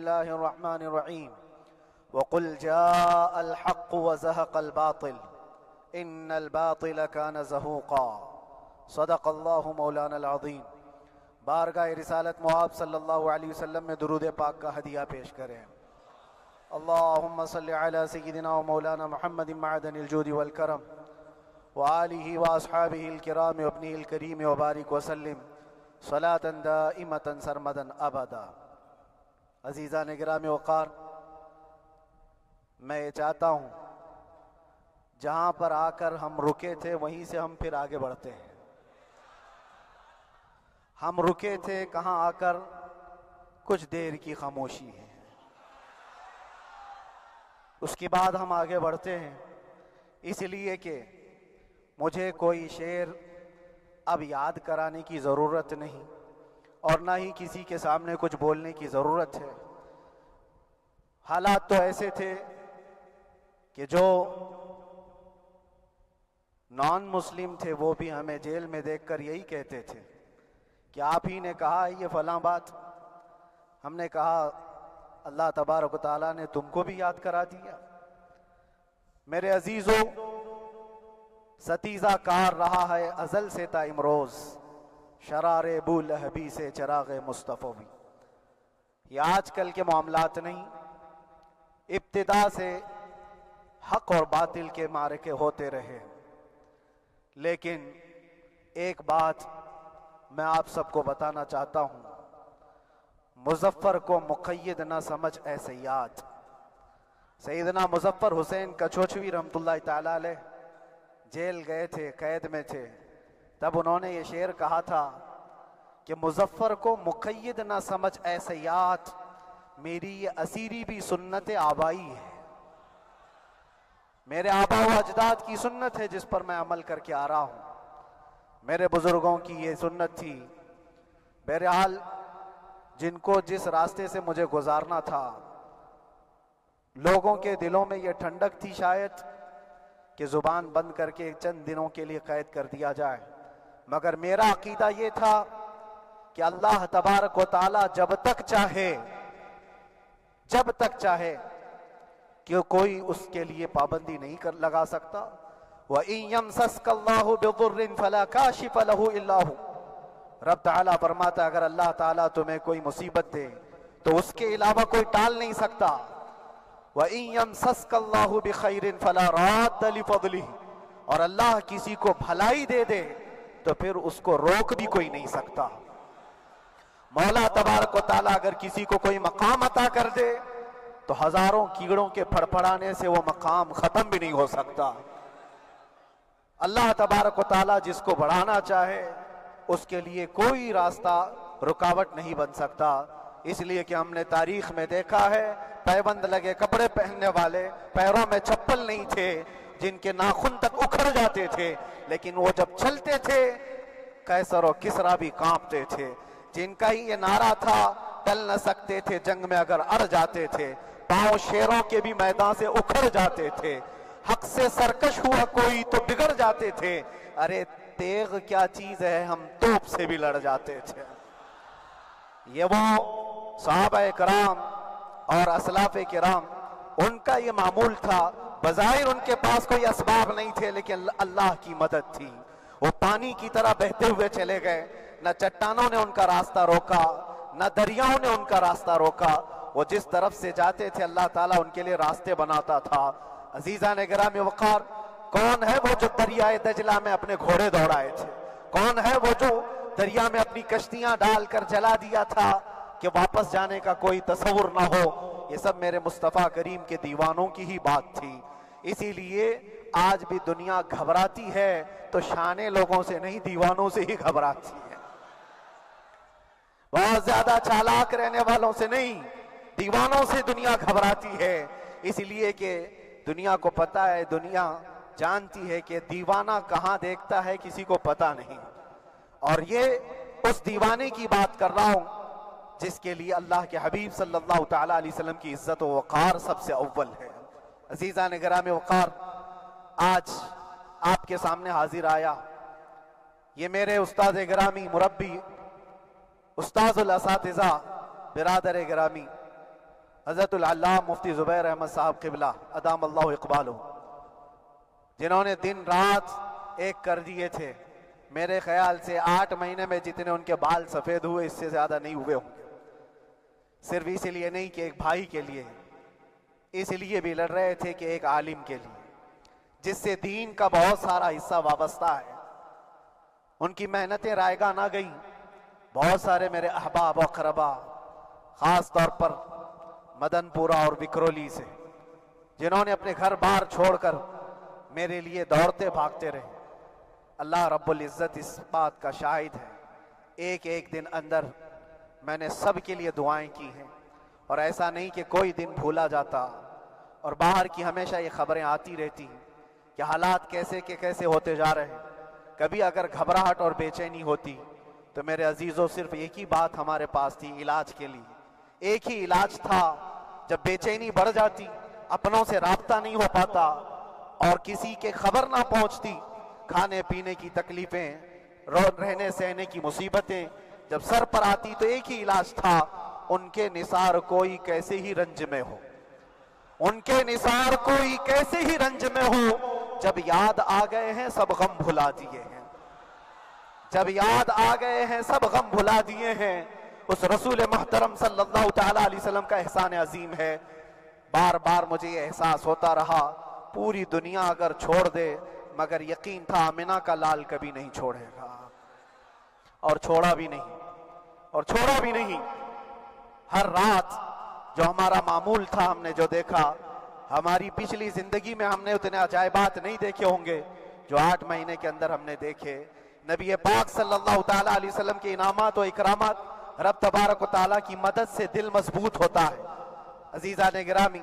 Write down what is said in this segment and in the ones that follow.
الله الرحمن الرحيم وقل جاء الحق وزهق الباطل إن الباطل كان زهوقا صدق الله مولانا العظیم۔ بارگاہ رسالت مآب صلی اللہ علیہ وسلم میں درود پاک کا ہدیہ پیش کریں۔ اللہم صلی علی سیدنا و مولانا محمد معدن الجود والکرم وآلہ واصحابہ الکرام وابنہ الکریم وبارک وسلم صلاة دائمة سرمدا ابدا۔ عزیزان گرامی وقار، میں یہ چاہتا ہوں جہاں پر آ کر ہم رکے تھے وہیں سے ہم پھر آگے بڑھتے ہیں۔ ہم رکے تھے کہاں آ کر؟ کچھ دیر کی خاموشی ہے، اس کے بعد ہم آگے بڑھتے ہیں، اس لیے کہ مجھے کوئی شعر اب یاد کرانے کی ضرورت نہیں اور نہ ہی کسی کے سامنے کچھ بولنے کی ضرورت ہے۔ حالات تو ایسے تھے کہ جو نان مسلم تھے وہ بھی ہمیں جیل میں دیکھ کر یہی کہتے تھے کہ آپ ہی نے کہا یہ فلاں بات۔ ہم نے کہا اللہ تبارک و تعالیٰ نے تم کو بھی یاد کرا دیا۔ میرے عزیزو، ستیزہ کار رہا ہے ازل سے تا امروز، شرار بو لہبی سے چراغ مصطفی بھی۔ یہ آج کل کے معاملات نہیں، ابتدا سے حق اور باطل کے معرکے ہوتے رہے، لیکن ایک بات میں آپ سب کو بتانا چاہتا ہوں، مظفر کو مقید نہ سمجھ اے سیاد۔ سیدنا مظفر حسین کچھوچھوی رحمت اللہ تعالیٰ علیہ جیل گئے تھے، قید میں تھے، تب انہوں نے یہ شعر کہا تھا کہ مظفر کو مقید نہ سمجھ اے سیاد، میری یہ اسیری بھی سنت آبائی ہے۔ میرے آبا و اجداد کی سنت ہے جس پر میں عمل کر کے آ رہا ہوں، میرے بزرگوں کی یہ سنت تھی۔ بہرحال جن کو جس راستے سے مجھے گزارنا تھا، لوگوں کے دلوں میں یہ ٹھنڈک تھی شاید کہ زبان بند کر کے چند دنوں کے لیے قید کر دیا جائے، مگر میرا عقیدہ یہ تھا کہ اللہ تبارک و تعالی جب تک چاہے کہ کوئی اس کے لیے پابندی نہیں لگا سکتا۔ وَإِن يَمْسَسْكَ اللَّهُ بِضُرٍّ فَلَا كَاشِفَ لَهُ إِلَّا هُوَ۔ رب تعالیٰ فرماتا ہے اگر اللہ تعالیٰ تمہیں کوئی مصیبت دے تو اس کے علاوہ کوئی ٹال نہیں سکتا۔ وَإِن يَمْسَسْكَ اللَّهُ بِخَيْرٍ فَلَا رَادَّ لِفَضْلِهِ، اور اللہ کسی کو بھلائی دے دے تو پھر اس کو روک بھی کوئی نہیں سکتا۔ مولا تبارک و تعالیٰ اگر کسی کو کوئی مقام عطا کر دے تو ہزاروں کیڑوں کے پھڑپڑانے سے وہ مقام ختم بھی نہیں ہو سکتا۔ اللہ تبارک و تعالیٰ جس کو بڑھانا چاہے اس کے لیے کوئی راستہ رکاوٹ نہیں بن سکتا۔ اس لیے کہ ہم نے تاریخ میں دیکھا ہے پیبند لگے کپڑے پہننے والے، پیروں میں چپل نہیں تھے، جن کے ناخن تک اکھڑ جاتے تھے، لیکن وہ جب چلتے تھے قیصر و کسریٰ بھی کانپتے تھے، جن کا ہی یہ نعرہ تھا ٹل نہ سکتے تھے جنگ میں اگر اڑ جاتے تھے، پاؤں شیروں کے بھی میدان سے اکھڑ جاتے تھے، حق سے سرکش ہوا کوئی تو بگڑ جاتے تھے، ارے تیغ کیا چیز ہے ہم توپ سے بھی لڑ جاتے تھے۔ یہ وہ صحابہ کرام اور اسلاف کرام، ان کا یہ معمول تھا۔ بظاہر ان کے پاس کوئی اسباب نہیں تھے لیکن اللہ کی مدد تھی، وہ پانی کی طرح بہتے ہوئے چلے گئے، نہ چٹانوں نے ان کا راستہ روکا، نہ دریاؤں نے ان کا راستہ روکا، وہ جس طرف سے جاتے تھے اللہ تعالیٰ ان کے لیے راستے بناتا تھا۔ عزیزان گرامی وقار، کون ہے وہ جو دریائے دجلہ میں اپنے گھوڑے دوڑائے تھے؟ کون ہے وہ جو دریا میں اپنی کشتیاں ڈال کر جلا دیا تھا کہ واپس جانے کا کوئی تصور نہ ہو؟ یہ سب میرے مصطفیٰ کریم کے دیوانوں کی ہی بات تھی۔ اسی لیے آج بھی دنیا گھبراتی ہے تو شانے لوگوں سے نہیں، دیوانوں سے ہی گھبراتی ہے۔ بہت زیادہ چالاک رہنے والوں سے نہیں، دیوانوں سے دنیا گھبراتی ہے۔ اس لیے کہ دنیا کو پتہ ہے، دنیا جانتی ہے کہ دیوانہ کہاں دیکھتا ہے کسی کو پتہ نہیں، اور یہ اس دیوانے کی بات کر رہا ہوں جس کے لیے اللہ کے حبیب صلی اللہ تعالیٰ علیہ وسلم کی عزت و وقار سب سے اول ہے۔ عزیزان گرامی وقار، آج آپ کے سامنے حاضر آیا، یہ میرے استاد گرامی، مربی، استاذ الاساتذہ، برادر گرامی، حضرت العلامہ مفتی زبیر احمد صاحب قبلہ ادام اللہ اقبالہ، جنہوں نے دن رات ایک کر دیے تھے، میرے خیال سے 8 مہینے میں جتنے ان کے بال سفید ہوئے اس سے زیادہ نہیں ہوئے ہوں گے، صرف اس لیے نہیں کہ ایک بھائی کے لیے، اس لیے بھی لڑ رہے تھے کہ ایک عالم کے لیے جس سے دین کا بہت سارا حصہ وابستہ ہے۔ ان کی محنتیں رائگاں نہ گئیں۔ بہت سارے میرے احباب و اقربا، خاص طور پر مدن پورہ اور وکرولی سے، جنہوں نے اپنے گھر بار چھوڑ کر میرے لیے دوڑتے بھاگتے رہے، اللہ رب العزت اس بات کا شاہد ہے، ایک ایک دن اندر میں نے سب کے لیے دعائیں کی ہیں، اور ایسا نہیں کہ کوئی دن بھولا جاتا، اور باہر کی ہمیشہ یہ خبریں آتی رہتی ہیں کہ حالات کیسے کے کیسے ہوتے جا رہے ہیں۔ کبھی اگر گھبراہٹ اور بے چینی ہوتی تو میرے عزیزوں صرف ایک ہی بات ہمارے پاس تھی علاج کے لیے، ایک ہی علاج تھا۔ جب بے چینی بڑھ جاتی، اپنوں سے رابطہ نہیں ہو پاتا اور کسی کے خبر نہ پہنچتی، کھانے پینے کی تکلیفیں، رہنے سہنے کی مصیبتیں جب سر پر آتی تو ایک ہی علاج تھا، ان کے نثار کوئی کیسے ہی رنج میں ہو، ان کے نثار کوئی کیسے ہی رنج میں ہو، جب یاد آ گئے ہیں سب غم بھلا دیے ہیں، جب یاد آ گئے ہیں سب غم بھلا دیے ہیں۔ اس رسول محترم صلی اللہ تعالیٰ علیہ وسلم کا احسان عظیم ہے۔ بار بار مجھے یہ احساس ہوتا رہا، پوری دنیا اگر چھوڑ دے مگر یقین تھا آمنہ کا لال کبھی نہیں چھوڑے گا، اور چھوڑا بھی نہیں۔ ہر رات جو ہمارا معمول تھا، ہم نے جو دیکھا، ہماری پچھلی زندگی میں ہم نے اتنے عجائبات نہیں دیکھے ہوں گے جو 8 مہینے کے اندر ہم نے دیکھے۔ نبی پاک صلی اللہ تعالیٰ علیہ وسلم کے انعامات و اکرامات، رب تبارک و تعالیٰ کی مدد سے دل مضبوط ہوتا ہے۔ عزیزان گرامی،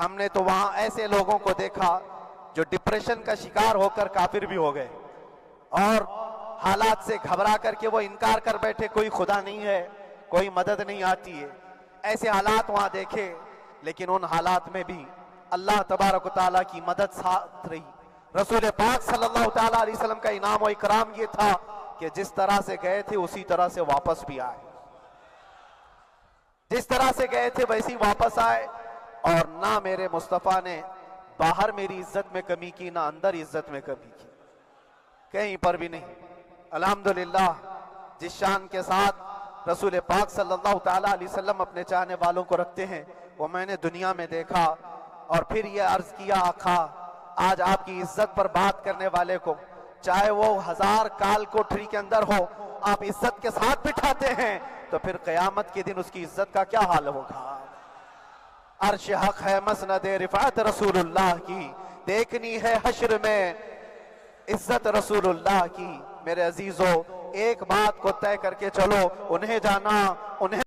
ہم نے تو وہاں ایسے لوگوں کو دیکھا جو ڈپریشن کا شکار ہو کر کافر بھی ہو گئے، اور حالات سے گھبرا کر کے وہ انکار کر بیٹھے، کوئی خدا نہیں ہے، کوئی مدد نہیں آتی ہے، ایسے حالات وہاں دیکھے۔ لیکن ان حالات میں بھی اللہ تبارک و تعالیٰ کی مدد ساتھ رہی۔ رسول پاک صلی اللہ تعالیٰ علیہ وسلم کا انعام و اکرام یہ تھا کہ جس طرح سے گئے تھے اسی طرح سے واپس بھی آئے، جس طرح سے گئے تھے ویسی واپس آئے، اور نہ میرے مصطفیٰ نے باہر میری عزت میں کمی کی، نہ اندر عزت میں کمی کی، کہیں پر بھی نہیں۔ الحمدللہ، جس شان کے ساتھ رسول پاک صلی اللہ تعالیٰ علیہ وسلم اپنے چاہنے والوں کو رکھتے ہیں، وہ میں نے دنیا میں دیکھا، اور پھر یہ عرض کیا آقا، آج آپ کی عزت پر بات کرنے والے کو چاہے وہ 1000 کال کوٹری کے اندر ہو، آپ عزت کے ساتھ بٹھاتے ہیں تو پھر قیامت کے دن اس کی عزت کا کیا حال ہوگا؟ عرش حق ہے مسند رفعت رسول اللہ کی، دیکھنی ہے حشر میں عزت رسول اللہ کی۔ میرے عزیزو، ایک بات کو طے کر کے چلو، انہیں جانا، انہیں